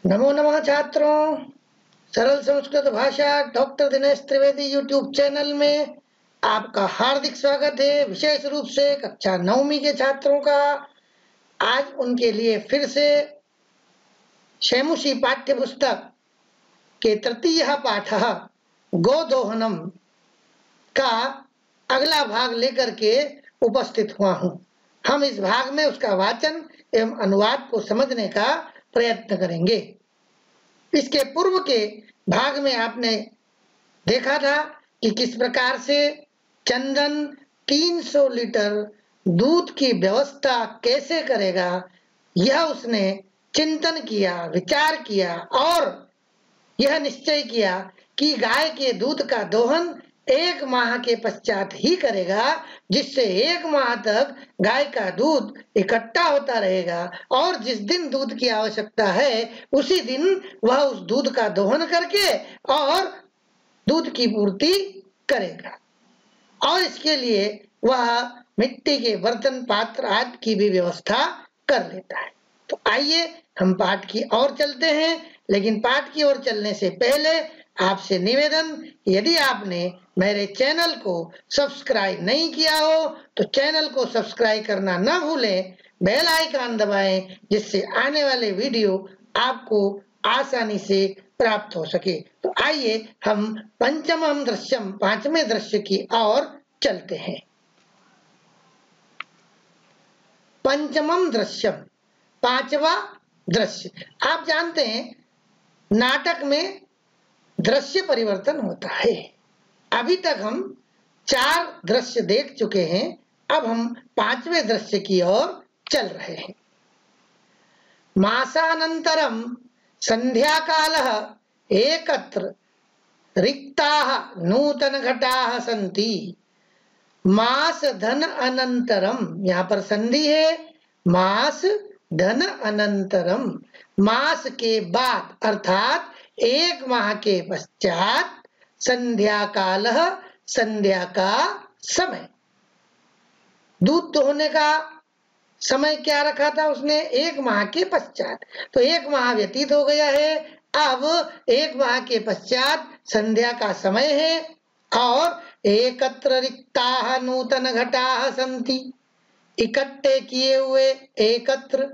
नमो नमः छात्रों। सरल संस्कृत भाषा doctor Dinesh Trivedi YouTube channel में आपका हार्दिक स्वागत है। विशेष रूप से कक्षा 9वीं के छात्रों का आज उनके लिए फिर से शैमुषी पाठ्य पुस्तक के तृतीय पाठ गोदोहनम का अगला भाग लेकर के उपस्थित हुआ हूँ। हम इस भाग में उसका वाचन एवं अनुवाद को समझने का प्रयत्न करेंगे। इसके पूर्व के भाग में आपने देखा था कि किस प्रकार से चंदन 300 लीटर दूध की व्यवस्था कैसे करेगा, यह उसने चिंतन किया, विचार किया और यह निश्चय किया कि गाय के दूध का दोहन 1 माह के पश्चात ही करेगा, जिससे 1 माह तक गाय का दूध इकट्ठा होता रहेगा और जिस दिन दूध की आवश्यकता है उसी दिन वह उस दूध का दोहन करके और दूध की पूर्ति करेगा। और इसके लिए वह मिट्टी के बर्तन, पात्र आदि की भी व्यवस्था कर लेता है। तो आइए हम पाठ की ओर चलते हैं, लेकिन पाठ की ओर चलने से पहले आपसे निवेदन, यदि आपने मेरे चैनल को सब्सक्राइब नहीं किया हो तो चैनल को सब्सक्राइब करना न भूलें, बेल आइकन दबाएं, जिससे आने वाले वीडियो आपको आसानी से प्राप्त हो सके। तो आइए हम पंचमम दृश्यम, 5वें दृश्य की ओर चलते हैं। पंचमम दृश्यम, 5वां दृश्य। आप जानते हैं नाटक में दृश्य परिवर्तन होता है। अभी तक हम 4 दृश्य देख चुके हैं, अब हम 5वें दृश्य की ओर चल रहे हैं। मासानंतरम संध्याकालः एकत्र रिक्ताः नूतन घटाः सन्ति। मास धन अनंतरम, यहाँ पर संधि है, मास धन अनंतरम, मास के बाद अर्थात 1 माह के पश्चात, संध्या काल, संध्या का समय। दूध दोहने का समय क्या रखा था उसने? 1 माह के पश्चात। तो 1 माह व्यतीत हो गया है, अब 1 माह के पश्चात संध्या का समय है और एकत्र रिक्ताः नूतन घटाः सन्ति। इकट्ठे किए हुए, एकत्र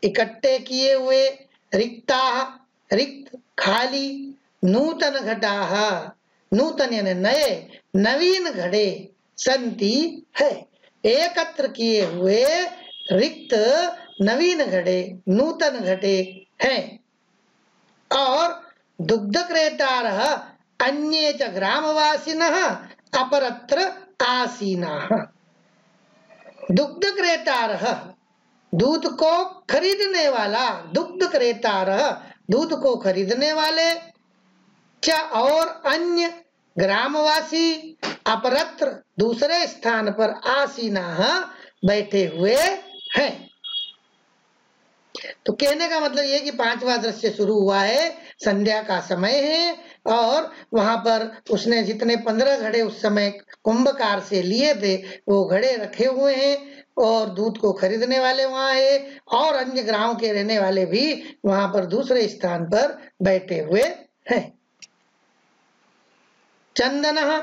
इकट्ठे किए हुए, रिक्ताः रिक्त खाली, नूतन घटाः नूतन यानी नए, नवीन घड़े, सन्ति है। एकत्र किए हुए रिक्त नवीन घड़े, नूतन घड़े हैं। और दुग्ध क्रेतारः अन्ये च ग्रामवासिनः अपरत्र आसीनाः। दुग्ध क्रेतारः, दूध को खरीदने वाला, दुग्ध क्रेतारः दूध को खरीदने वाले, च और अन्य, ग्रामवासी, अपरत्र दूसरे स्थान पर, आसीनाः बैठे हुए हैं। तो कहने का मतलब ये कि 5वां दृश्य शुरू हुआ है, संध्या का समय है और वहां पर उसने जितने 15 घड़े उस समय कुंभकार से लिए थे वो घड़े रखे हुए हैं और दूध को खरीदने वाले वहां है और अन्य ग्राम के रहने वाले भी वहां पर दूसरे स्थान पर बैठे हुए हैं। चंदनः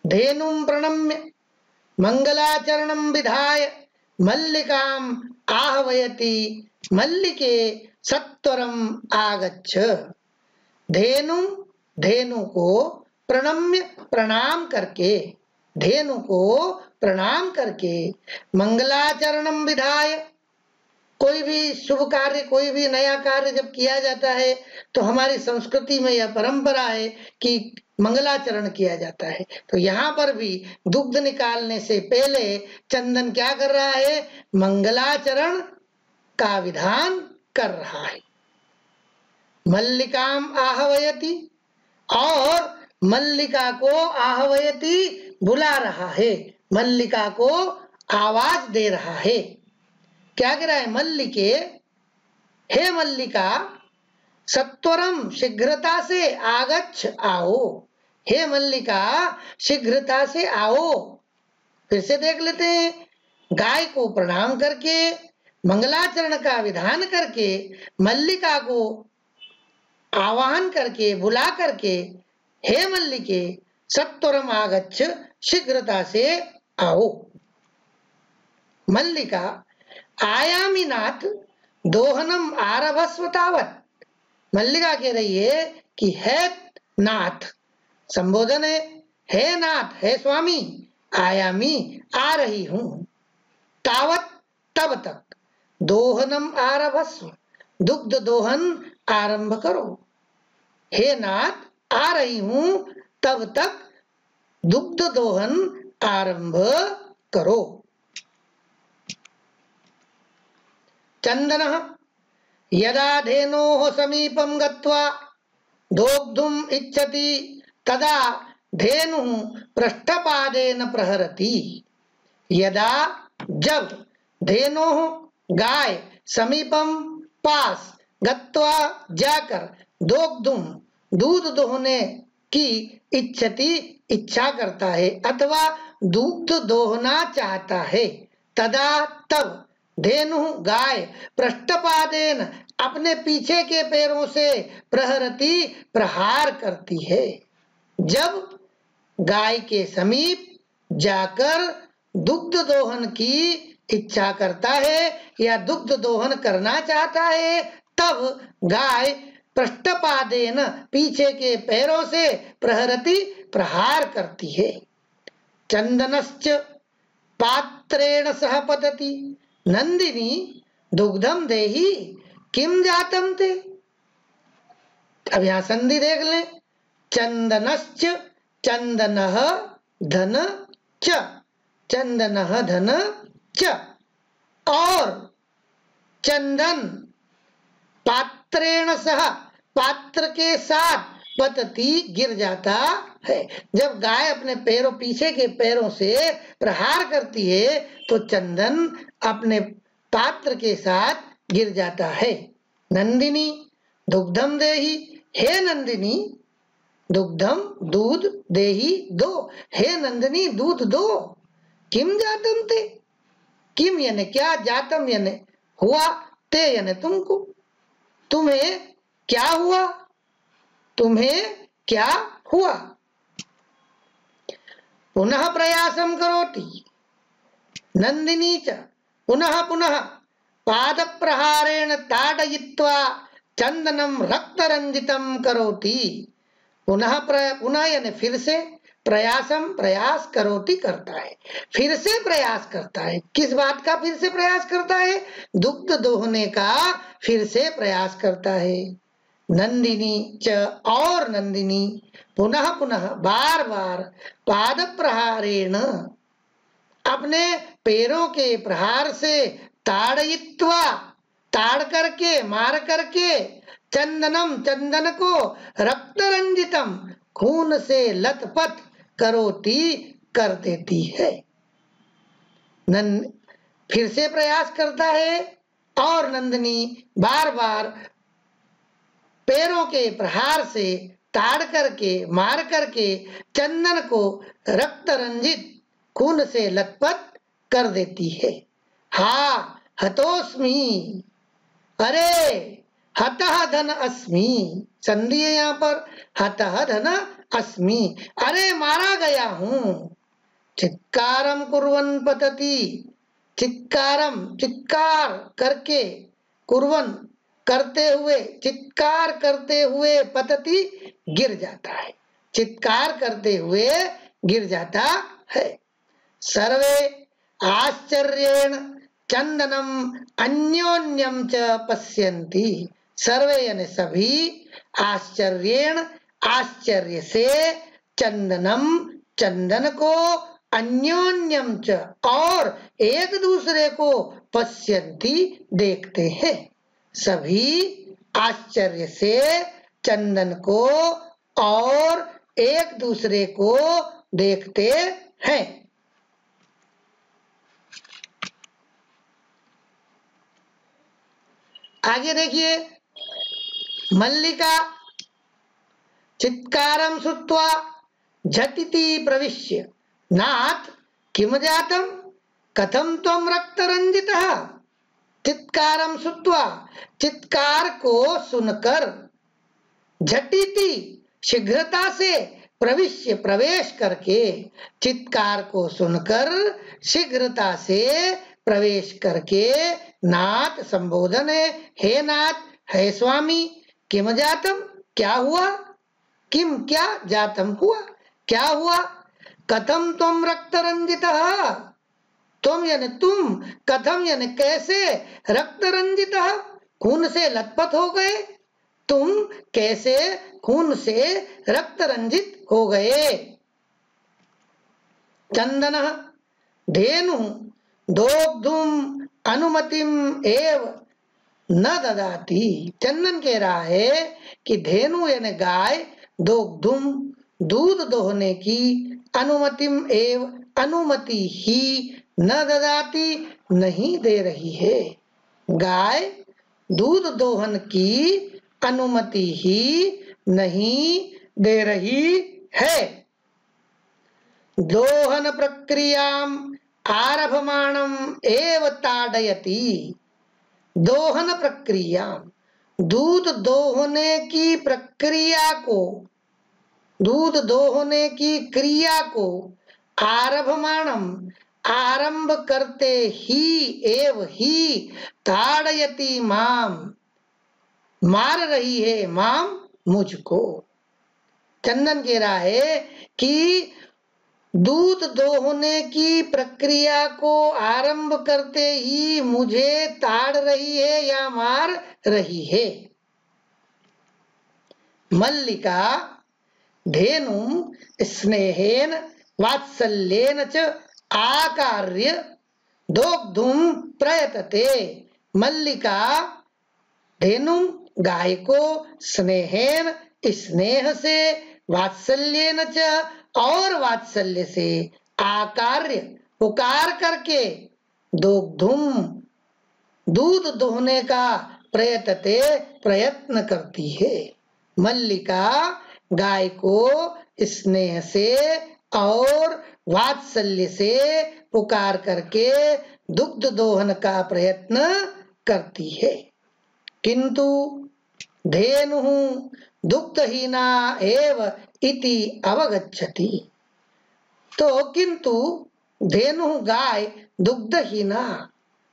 धेनुं प्रणम्य मंगलाचरणं विधाय मल्लिकाम् आह्वयति, मल्लिके सत्वरम आगच्छ। धेनु, धेनु को प्रणम्य प्रणाम करके, धेनु को प्रणाम करके, मंगलाचरणम विधाय, कोई भी शुभ कार्य, कोई भी नया कार्य जब किया जाता है तो हमारी संस्कृति में यह परंपरा है कि मंगलाचरण किया जाता है। तो यहाँ पर भी दुग्ध निकालने से पहले चंदन क्या कर रहा है? मंगलाचरण का विधान कर रहा है। मल्लिकाम आह्वयति, और मल्लिका को आह्वयति बुला रहा है, मल्लिका को आवाज दे रहा है। क्या कह रहा है? मल्लिके, हे मल्लिका, सत्वरम शीघ्रता से, आगच्छ आओ, हे मल्लिका शीघ्रता से आओ। फिर से देख लेते हैं। गाय को प्रणाम करके मंगलाचरण का विधान करके मल्लिका को आवाहन करके बुला करके, हे मल्लिके सत्वरम आगच्छ, शीघ्रता से आओ। मल्लिका आयामी नाथ दोहनम आरभस्व तावत। मल्लिका कह रही है कि है नाथ, संबोधन है नाथ, है स्वामी, आयामी आ रही हूं, तावत तब तक, दोहनम आरभस्व दुग्ध दोहन आरंभ करो। हे नाथ आ रही हूं, तब तक दुग्ध दोहन आरंभ करो। चंदनः यदा धेनोः समीपं गत्वा दोग्धुम् इच्छति तदा धेनुः पृष्ठपादेन प्रहरति। यदा जब धेनोः गाय समीपम पास गत्वा जाकर दोग्धुम दूध दोहने की इच्छति इच्छा करता है अथवा दूध दोहना चाहता है, तदा तब धेनु गाय पृष्ठपादेन अपने पीछे के पैरों से प्रहरती प्रहार करती है। जब गाय के समीप जाकर दुग्ध दोहन की इच्छा करता है या दुग्ध दोहन करना चाहता है, तब गाय पृष्ठपादेन पीछे के पैरों से प्रहरती प्रहार करती है। चंदनश्च पात्रेण सह पतति, नंदिनी दुग्धम देहि किम जातम ते। अब यहां संधि देख लें, चंदनश्च चंदनः धन च, चंदनः धन च, और चंदन पात्रेण सह पात्र के साथ पतति गिर जाता है। जब गाय अपने पैरों पीछे के पैरों से प्रहार करती है तो चंदन अपने पात्र के साथ गिर जाता है। नंदिनी दुग्धम देहि, हे नंदिनी दुग्धम दूध देहि दो, हे नंदिनी दूध दो। किम जातम ते, किम यानी क्या, जातम यानी हुआ, ते यानी तुमको, तुम्हें क्या हुआ, तुम्हें क्या हुआ। पुनः प्रयासम करोति नंदिनी च पुनः पुनः पाद प्रहारेण ताडयित्वा चंदनम रक्तरंजितम करोति। पुनः यानी फिर से, प्रयासम प्रयास करोति करता है, फिर से प्रयास करता है। किस बात का फिर से प्रयास करता है? दुग्ध दोहने का फिर से प्रयास करता है। नंदिनी च और नंदिनी पुनः पुनः बार बार पाद प्रहारेण अपने पैरों के प्रहार से ताड़यित्वा ताड़ करके मार करके चंदनम चंदन को रक्तरंजितम खून से लथपथ करोति कर देती है। फिर से प्रयास करता है और नंदिनी बार बार पैरों के प्रहार से ताड़ करके मार करके चंदन को रक्त रंजित खून से लथपथ कर देती है। हा हतोस्मि, अरे हतः धन अस्मि, संधि है यहाँ पर, हतः धन अस्मि, अरे मारा गया हूं। चित्कारम कुर्वन् पतति, चित्कारम चित्कार करके, कुर्वन् करते हुए, चित्कार करते हुए, पतति गिर जाता है, चित्कार करते हुए गिर जाता है। सर्वे आश्चर्येण चंदनम अन्योन्यम च पश्यन्ति, सर्वे यानी सभी, आश्चर्येण आश्चर्य से, चंदनम चंदन को, अन्योन्यम च और एक दूसरे को, पश्यन्ति देखते हैं। सभी आश्चर्य से चंदन को और एक दूसरे को देखते हैं। आगे देखिए, मल्लिका चित्कारं श्रुत्वा झटिति प्रविश्य, नाथ किम जातम कथम त्वं रक्तरंजितः। चित्कारम श्रुत्वा, चित्कार को सुनकर, झटिति शीघ्रता से, प्रविश्य प्रवेश करके, चित्कार को सुनकर शीघ्रता से प्रवेश करके, नाथ संबोधन है, हे नाथ, हे स्वामी, किम जातम, क्या हुआ, किम क्या जातम हुआ, क्या हुआ, कथम तुम रक्त रंजितः, तुम यानी तुम, कथम यानी कैसे, रक्त रंजितः खून से लथपथ हो गए, तुम कैसे खून से रक्त रंजित हो गए। चंदन धेनु दोग्धुम अनुमतिम एव न ददाती, चंदन कह रहा है कि धेनु यानी गाय, दोग्धुम दूध दोहने की, अनुमतिम एव अनुमति ही, न ददाती नहीं दे रही है। गाय दूध दोहन की अनुमति ही नहीं दे रही है। दोहन प्रक्रियाम आरभमाणम एव ताड़यति, दोहन प्रक्रिया, दूध दोहने की प्रक्रिया को, दूध दोहने की क्रिया को, आरभमाणम आरंभ करते ही, एव ही, ताड़यति माम मार रही है, माम मुझको। चंदन कह रहा है कि दूध दोहने की प्रक्रिया को आरंभ करते ही मुझे ताड़ रही है या मार रही है। मल्लिका धेनुम स्नेहेन वात्सल्येन च आकार्य दोग्धुम प्रयतते, मल्लिका धेनुम गाय को स्नेहेन स्नेह से, वात्सल्येन च और वात्सल्य से, आकार्य पुकार करके, दोग्धुम दूध दोहने का प्रयतते प्रयत्न करती है। मल्लिका गाय को स्नेह से और वात्सल्य से पुकार करके दुग्ध दोहन का प्रयत्न करती है। किंतु धेनु दुग्धहीना एव इति अवगच्छति, तो किंतु धेनु गाय दुग्धहीना,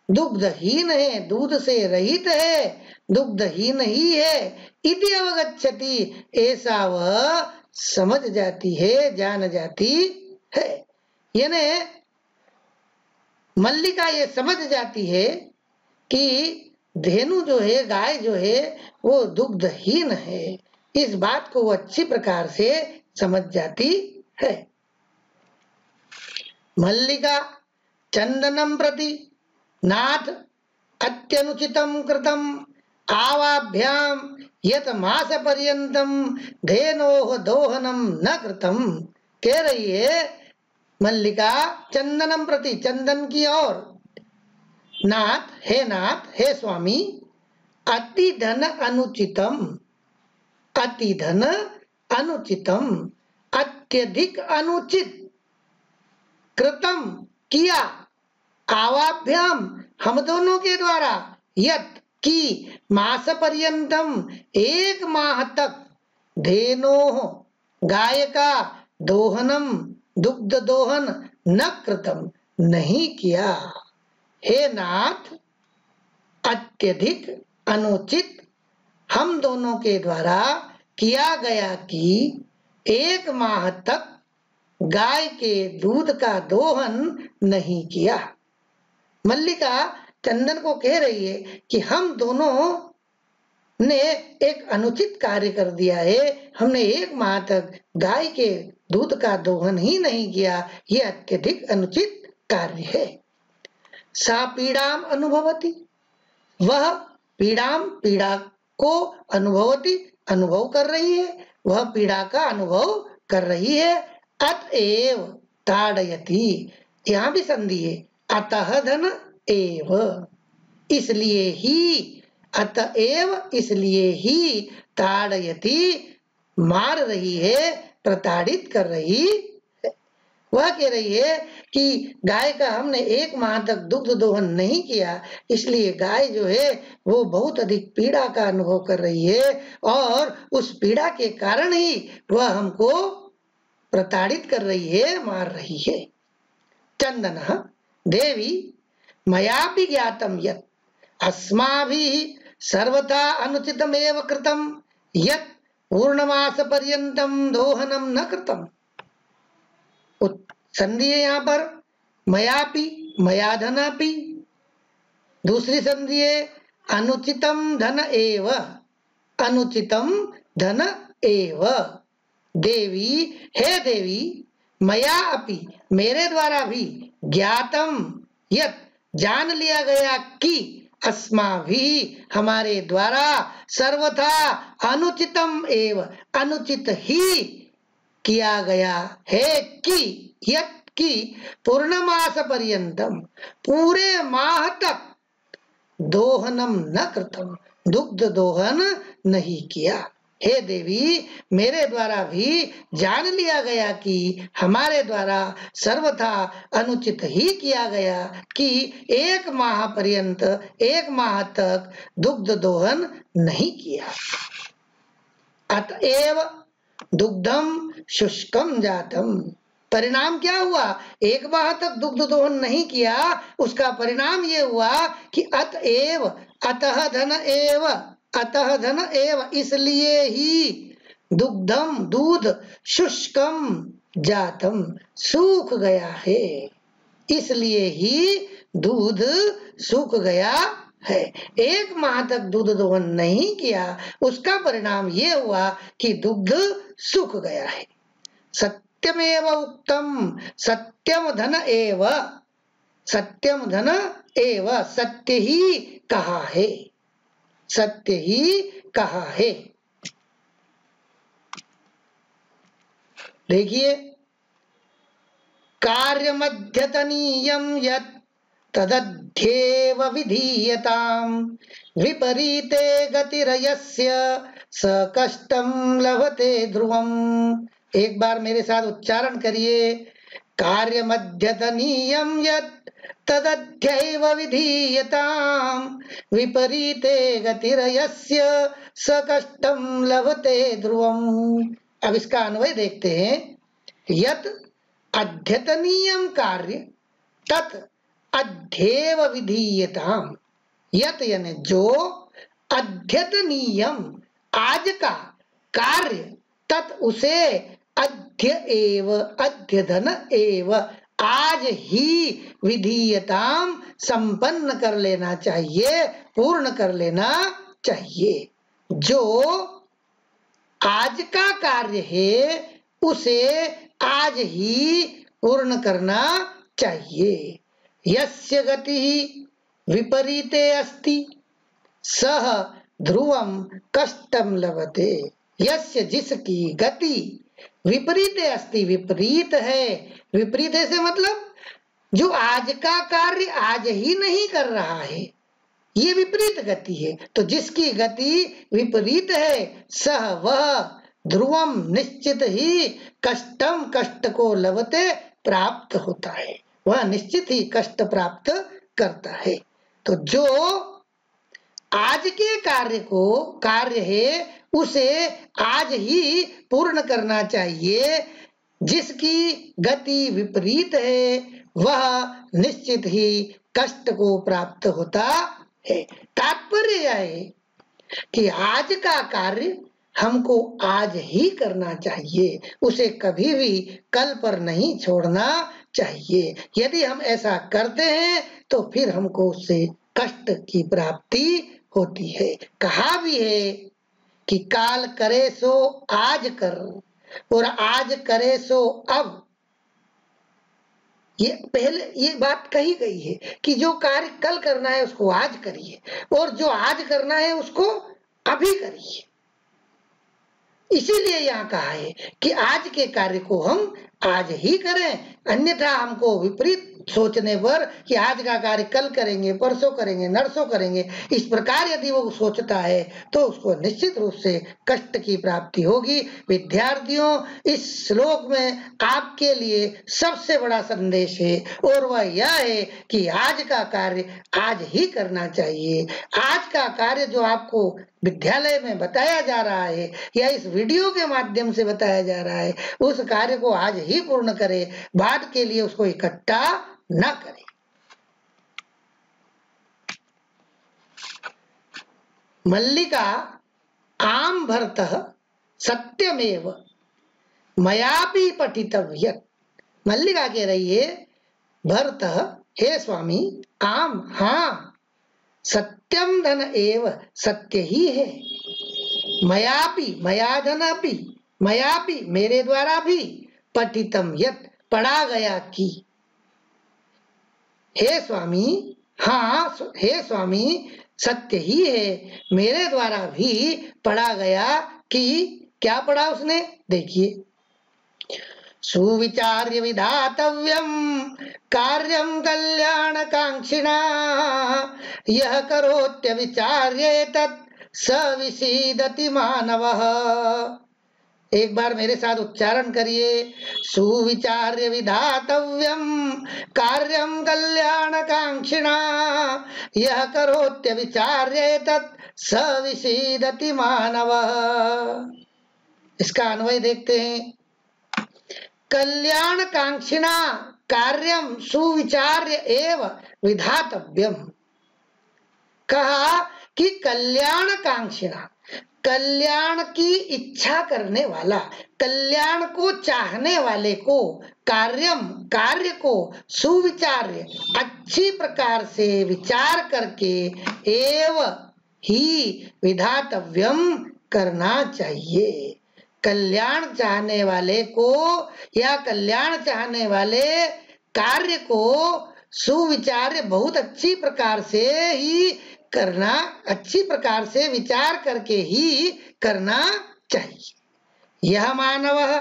दुग्धहीन है, दूध से रहित है, दुग्धहीन ही है, इति अवगच्छति ऐसा वह समझ जाती है, जान जाती है। यानी मल्लिका ये समझ जाती है कि धेनु जो है, गाय जो है, वो दुग्धहीन है, इस बात को वो अच्छी प्रकार से समझ जाती है। मल्लिका चंदनम प्रति नाथ अत्यनुचितम कृतम आवाभ्याम यत मास पर्यंतम धेनोह दोहनम न कृतम, कह रही है मल्लिका चंदनम प्रति, चंदन की ओर, नाथ हे स्वामी, अति धन अनुचितम, अति धन अनुचितम, अत्यधिक अनुचित, कृतम किया, आवाभ्याम हम दोनों के द्वारा, यत की, मास पर्यंतम एक माह तक, धेनोह गाय का, दोहनम दुग्ध दोहन न कृतम नहीं किया। हे नाथ अत्यधिक अनुचित हम दोनों के द्वारा किया गया कि एक माह तक गाय के दूध का दोहन नहीं किया। मल्लिका चंदन को कह रही है कि हम दोनों ने एक अनुचित कार्य कर दिया है, हमने एक माह तक गाय के दूध का दोहन ही नहीं किया, यह अत्यधिक अनुचित कार्य है। सा पीड़ाम अनुभवती, वह पीड़ाम पीड़ा को अनुभवती अनुभव कर रही है, वह पीड़ा का अनुभव कर रही है। अतएव ताड़यति, यहाँ भी संधि है, अतः धन एव, इसलिए ही, अतएव इसलिए ही, ताड़यति मार रही है, प्रताड़ित कर रही है। वह कह रही है कि गाय का हमने 1 माह तक दुग्ध दोहन नहीं किया, इसलिए गाय जो है वो बहुत अधिक पीड़ा का अनुभव कर रही है और उस पीड़ा के कारण ही वह हमको प्रताड़ित कर रही है, मार रही है। चंदनः देवी मयापि ज्ञातं यत् अस्माभिः सर्वथा अनुचितमेव कृतं यत् पूर्णमास पर्यन्तं दोहनं न कृतम्। संधि है यहाँ पर मयापि, मया धनापि। दूसरी संधि है अनुचितम धन एव, अनुचितम धन एव। देवी, हे देवी, मया अपि, मेरे द्वारा भी, ज्ञातम यत्, जान लिया गया कि, अस्माभिः, हमारे द्वारा, सर्वथा अनुचितम एव, अनुचित ही किया गया है कि, यत् कि, पूर्णमास पर्यंतम, पूरे माह तक, दोहनम न कृतम, दुग्ध दोहन नहीं किया। हे देवी, मेरे द्वारा भी जान लिया गया कि हमारे द्वारा सर्वथा अनुचित ही किया गया कि 1 माह पर्यंत, 1 माह तक दुग्ध दोहन नहीं किया। अतएव दुग्धम शुष्कम जातम, परिणाम क्या हुआ? 1 माह तक दुग्ध दोहन नहीं किया, उसका परिणाम ये हुआ कि अतएव, अतः धन एव, अतः धन एव, इसलिए ही, दुग्धम, दूध, शुष्कम जातम, सूख गया है, इसलिए ही दूध सूख गया है। 1 माह तक दूध दोहन नहीं किया, उसका परिणाम ये हुआ कि दुग्ध सूख गया है। सत्यमेव उक्तम, सत्यम धन एव, सत्यम धन एव, सत्य ही कहा है, सत्य ही कहा है। देखिए, कार्यमध्यतनीयं यत् तदध्येव विधीयताम्, विपरीते गतिरयस्य स कष्टं लभते ध्रुवम्। एक बार मेरे साथ उच्चारण करिए, कार्यमध्यतनीयं यत् तदध्येव विधीयताम्, विपरीते गतिरयस्य स कष्टं लभते ध्रुवम्। अब इसका अन्वय देखते हैं। यत् अध्यतनीयम कार्य तत् अध्येव विधीयताम्, यत् यानी जो, अध्यतनीयम आज का कार्य, तत् उसे, अध्य एव, अध्यधन एव, आज ही, विधीयताम, संपन्न कर लेना चाहिए, पूर्ण कर लेना चाहिए। जो आज का कार्य है उसे आज ही पूर्ण करना चाहिए। यस्य गति विपरीते अस्ति सह ध्रुवम कष्टम लभते, यस्य, जिसकी, गति विपरीते अस्ति, विपरीत है, विपरीत है से मतलब जो आज का कार्य आज ही नहीं कर रहा है, ये विपरीत गति है। तो जिसकी गति विपरीत है, सह, वह, ध्रुवम, निश्चित ही, कष्टम, कष्ट को, लभते, प्राप्त होता है, वह निश्चित ही कष्ट प्राप्त करता है। तो जो आज के कार्य को, कार्य है उसे आज ही पूर्ण करना चाहिए, जिसकी गति विपरीत है वह निश्चित ही कष्ट को प्राप्त होता है। तात्पर्य यह है कि आज का कार्य हमको आज ही करना चाहिए, उसे कभी भी कल पर नहीं छोड़ना चाहिए। यदि हम ऐसा करते हैं तो फिर हमको उससे कष्ट की प्राप्ति होती है। कहा भी है कि काल करे सो आज कर और आज करे सो अब। ये पहले ये बात कही गई है कि जो कार्य कल करना है उसको आज करिए और जो आज करना है उसको अभी करिए। इसीलिए यहाँ कहा है कि आज के कार्य को हम आज ही करें, अन्यथा हमको विपरीत सोचने पर कि आज का कार्य कल करेंगे, परसों करेंगे, नरसों करेंगे, इस प्रकार यदि वो सोचता है तो उसको निश्चित रूप से कष्ट की प्राप्ति होगी। विद्यार्थियों, इस श्लोक में आपके लिए सबसे बड़ा संदेश है और वह यह है कि आज का कार्य आज ही करना चाहिए। आज का कार्य जो आपको विद्यालय में बताया जा रहा है या इस वीडियो के माध्यम से बताया जा रहा है, उस कार्य को आज ही पूर्ण करें, बाद के लिए उसको इकट्ठा न करें। मल्लिका आम भरतः सत्यमेव मयापि पठितम् यत्। मल्लिका कह रही है, भरतः, हे स्वामी, आम, हाँ, सत्यम धन एव, सत्य ही है, मयापि, मया धनापि, मयापि, मेरे द्वारा भी, पठितम यत्, पढ़ा गया कि। हे स्वामी, हाँ, हे स्वामी, सत्य ही है, मेरे द्वारा भी पढ़ा गया कि। क्या पढ़ा उसने? देखिए, सुविचार्य विधातव्यम कार्यम कल्याणकांक्षिणा यह करोत्य विचार्येतत् स विसीदति मानवः। एक बार मेरे साथ उच्चारण करिए, सुविचार्य विधातव्यम कार्यम कल्याणकांक्षिणा यह करोत्य विचार्येतत् स विसीदति मानवः। इसका अन्वय देखते हैं। कल्याणकांक्षिणा कार्यम सुविचार्य एव विधातव्यम। कहा कि कल्याणकांक्षिणा, कल्याण की इच्छा करने वाला, कल्याण को चाहने वाले को, कार्यम, कार्य को, सुविचार्य, अच्छी प्रकार से विचार करके, एव ही विधातव्यम, करना चाहिए। कल्याण चाहने वाले को या कल्याण चाहने वाले कार्य को सुविचार्य, बहुत अच्छी प्रकार से ही करना, अच्छी प्रकार से विचार करके ही करना चाहिए। यह मानवः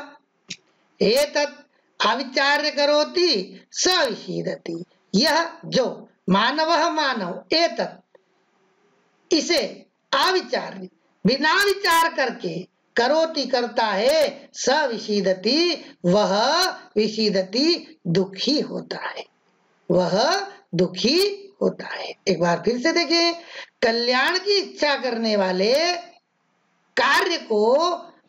एतत् अविचार्य करोति स विषीदति। यह जो मानवः, मानव, एतत्, इसे अविचार्य, बिना विचार करके, करोति, करता है, स विषीदति, वह विषीदति, दुखी होता है, वह दुखी होता है। एक बार फिर से देखें, कल्याण की इच्छा करने वाले कार्य को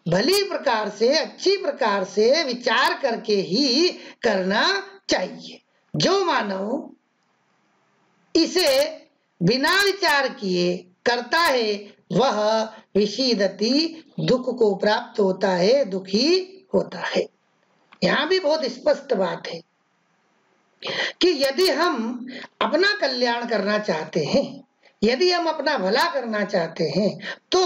भली प्रकार से, अच्छी प्रकार से विचार करके ही करना चाहिए। जो मानव इसे बिना विचार किए करता है वह विषीदति, दुख को प्राप्त होता है, दुखी होता है। यहाँ भी बहुत स्पष्ट बात है कि यदि हम अपना कल्याण करना चाहते हैं, यदि हम अपना भला करना चाहते हैं, तो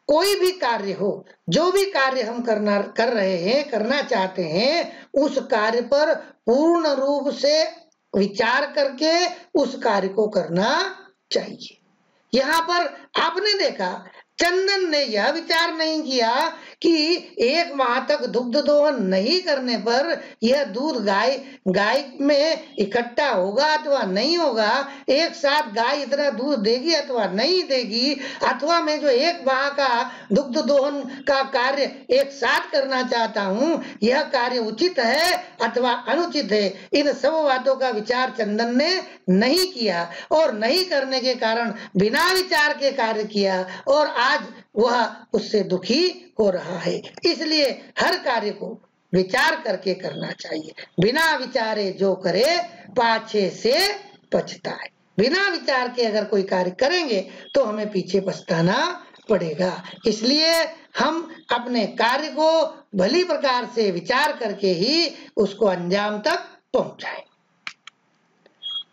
कोई भी कार्य हो, जो भी कार्य हम कर रहे हैं, करना चाहते हैं, उस कार्य पर पूर्ण रूप से विचार करके उस कार्य को करना चाहिए। यहाँ पर आपने देखा, चंदन ने यह विचार नहीं किया कि 1 माह तक दुग्ध दोहन नहीं करने पर यह दूध गाय में इकट्ठा होगा अथवा नहीं होगा, एक साथ गाय इतना दूध देगी अथवा नहीं देगी, अथवा मैं जो 1 माह का दुग्ध दोहन का कार्य एक साथ करना चाहता हूँ, यह कार्य उचित है अथवा अनुचित है, इन सब बातों का विचार चंदन ने नहीं किया और नहीं करने के कारण बिना विचार के कार्य किया और आज वह उससे दुखी हो रहा है। इसलिए हर कार्य को विचार करके करना चाहिए। बिना विचारे जो करे पाछे से पछताए। बिना विचार के अगर कोई कार्य करेंगे तो हमें पीछे पछताना पड़ेगा। इसलिए हम अपने कार्य को भली प्रकार से विचार करके ही उसको अंजाम तक पहुंचाएं।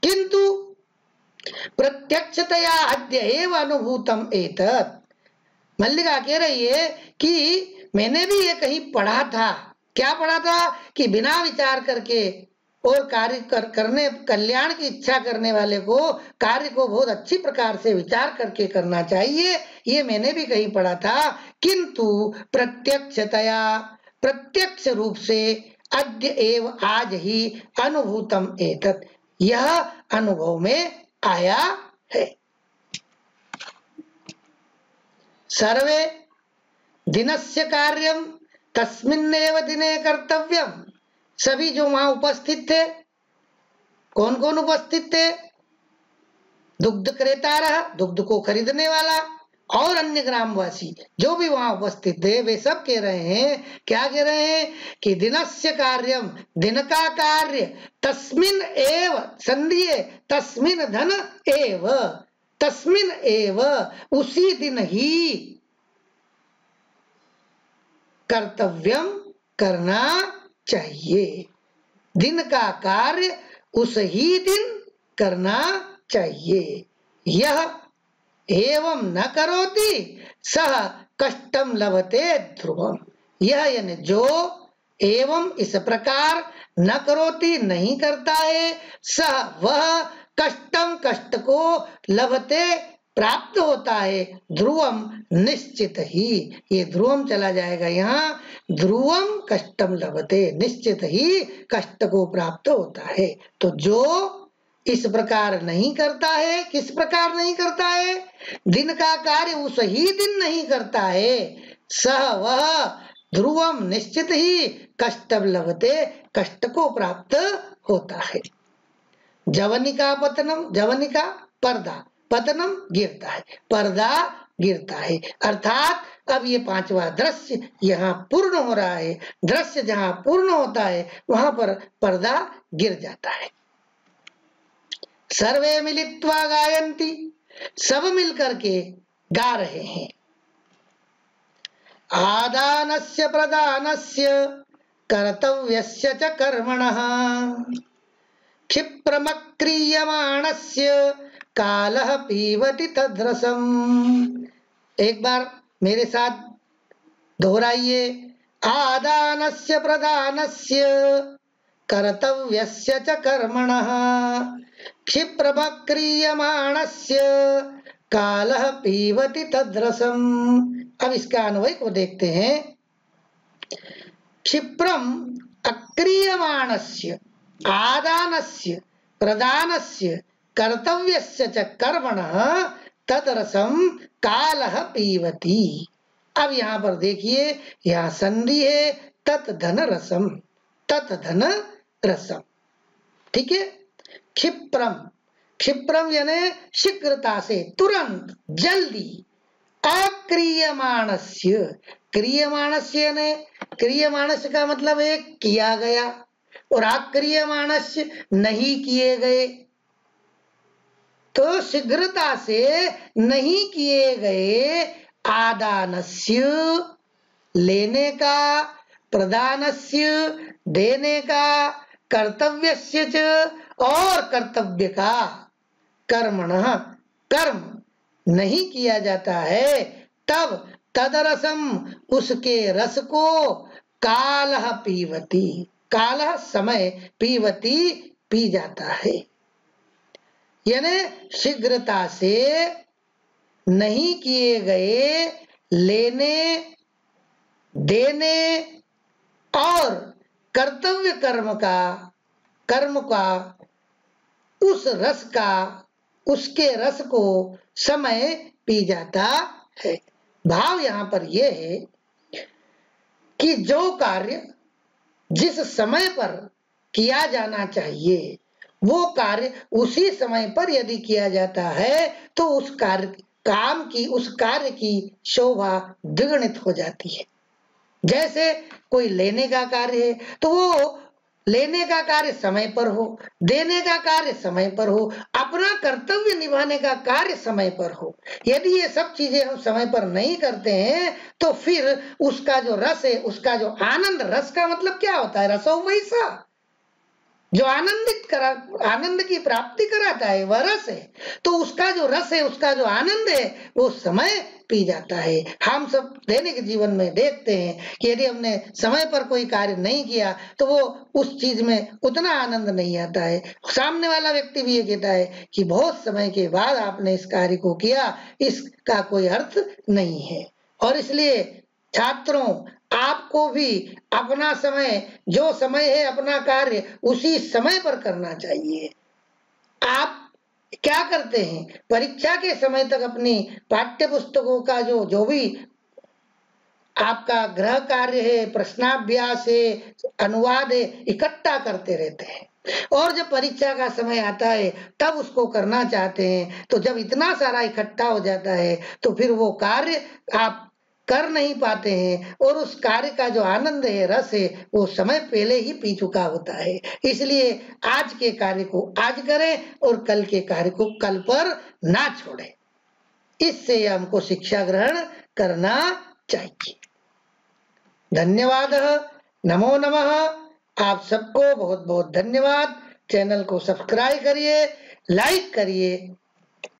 किंतु प्रत्यक्षतया अद्य एव अनुभूतम एतत्। मल्लिका कह रही है कि मैंने भी ये कहीं पढ़ा था। क्या पढ़ा था? कि बिना विचार करके और कार्य करने, कल्याण की इच्छा करने वाले को कार्य को बहुत अच्छी प्रकार से विचार करके करना चाहिए, ये मैंने भी कहीं पढ़ा था। किंतु प्रत्यक्षतया, प्रत्यक्ष रूप से, अद्य एव आज ही अनुभूतम एतत्, यह अनुभव में आया है। सर्वे दिनस्य कार्यम तस्मिन्नेव दिने कर्तव्यम, सभी जो वहां उपस्थित थे, कौन कौन उपस्थित थे? दुग्ध क्रेता रहा, दुग्ध को खरीदने वाला, और अन्य ग्रामवासी जो भी वहां उपस्थित थे, वे सब कह रहे हैं, क्या कह रहे हैं कि दिनस्य कार्यम, दिन का कार्य, तस्मिन एव, संधि है, तस्मिन धन एव, तस्मिन एव, उसी दिन ही, कर्तव्यम, करना चाहिए। दिन का कार्य उस ही दिन करना चाहिए। यह एवं न करोति सह कष्टम लभते ध्रुवम, यह यानी जो, एवं इस प्रकार, न करोति नहीं करता है, सह वह, कष्टम कष्ट को, लभते प्राप्त होता है, ध्रुवम निश्चित ही, ये ध्रुवम चला जाएगा यहाँ, ध्रुवम कष्टम लभते, निश्चित ही कष्ट को प्राप्त होता है। तो जो इस प्रकार नहीं करता है, किस प्रकार नहीं करता है? दिन का कार्य उस ही दिन नहीं करता है, सह वह, ध्रुवम निश्चित ही, कष्टम लभते, कष्ट को प्राप्त होता है। जवनिका पतनम, जवनिका पर्दा, पतनम गिरता है, पर्दा गिरता है, अर्थात अब ये पांचवा दृश्य यहाँ पूर्ण हो रहा है। दृश्य जहाँ पूर्ण होता है वहां पर पर्दा गिर जाता है। सर्वे मिलित्वा गायन्ति, सब मिलकर के गा रहे हैं। आदानस्य प्रदानस्य कर्तव्यस्य च कर्मणः, क्षिप्रमक्रियमाणस्य कालः पीबति तद्रसम्। एक बार मेरे साथ दोहराइए। आदानस्य प्रदानस्य कर्तव्यस्य च कर्मणः, क्षिप्रमक्रियमाणस्य कालः पीबति तद्रसम्। अब इसका अन्वय को देखते हैं। क्षिप्रम अक्रियमाणस्य आदानस्य प्रदानस्य कर्तव्यस्य च कर्मणः तद्रसम् कालः पीबति। अब यहाँ पर देखिए, यहाँ संधि है, तत् धन रसम, तत् धन रसम, ठीक है। क्षिप्रम, क्षिप्रम यानी शीघ्रता से, तुरंत, जल्दी। अक्रियमाणस्य, क्रियमाणस्य यानी, क्रियमाणस्य का मतलब है किया गया, और अक्रियमाणस्य नहीं किए गए। तो शीघ्रता से नहीं किए गए आदानस्य, लेने का, प्रदानस्य, देने का, कर्तव्यस्य च, और कर्तव्य का, कर्मणः, कर्म नहीं किया जाता है, तब तदरसम, उसके रस को, कालः पीबति, कालः समय, पीबति पी जाता है। यानी शीघ्रता से नहीं किए गए लेने, देने और कर्तव्य कर्म का, कर्म का, उस रस का, उसके रस को समय पी जाता है। भाव यहाँ पर यह है कि जो कार्य जिस समय पर किया जाना चाहिए, वो कार्य उसी समय पर यदि किया जाता है तो उस कार्य, काम की, उस कार्य की शोभा द्विगुणित हो जाती है। जैसे कोई लेने का कार्य है तो वो लेने का कार्य समय पर हो, देने का कार्य समय पर हो, अपना कर्तव्य निभाने का कार्य समय पर हो। यदि ये सब चीजें हम समय पर नहीं करते हैं तो फिर उसका जो रस है, उसका जो आनंद, रस का मतलब क्या होता है? रसो वैसा, जो आनंदित करा, आनंद की प्राप्ति कराता है वह रस है। तो उसका जो रस है, उसका जो आनंद है, वो समय पी जाता है। हम सब दैनिक जीवन में देखते हैं कि यदि हमने समय पर कोई कार्य नहीं किया तो वो उस चीज में उतना आनंद नहीं आता है। सामने वाला व्यक्ति भी ये कहता है कि बहुत समय के बाद आपने इस कार्य को किया, इसका कोई अर्थ नहीं है। और इसलिए छात्रों, आपको भी अपना समय, जो समय है अपना कार्य उसी समय पर करना चाहिए। आप क्या करते हैं, परीक्षा के समय तक अपनी पाठ्य पुस्तकों का जो भी आपका गृह कार्य है, प्रश्नाभ्यास है, अनुवाद है, इकट्ठा करते रहते हैं, और जब परीक्षा का समय आता है तब उसको करना चाहते हैं, तो जब इतना सारा इकट्ठा हो जाता है तो फिर वो कार्य आप कर नहीं पाते हैं, और उस कार्य का जो आनंद है, रस है, वो समय पहले ही पी चुका होता है। इसलिए आज के कार्य को आज करें और कल के कार्य को कल पर ना छोड़ें। इससे हमको शिक्षा ग्रहण करना चाहिए। धन्यवाद, नमो नमः। आप सबको बहुत बहुत धन्यवाद। चैनल को सब्सक्राइब करिए, लाइक करिए।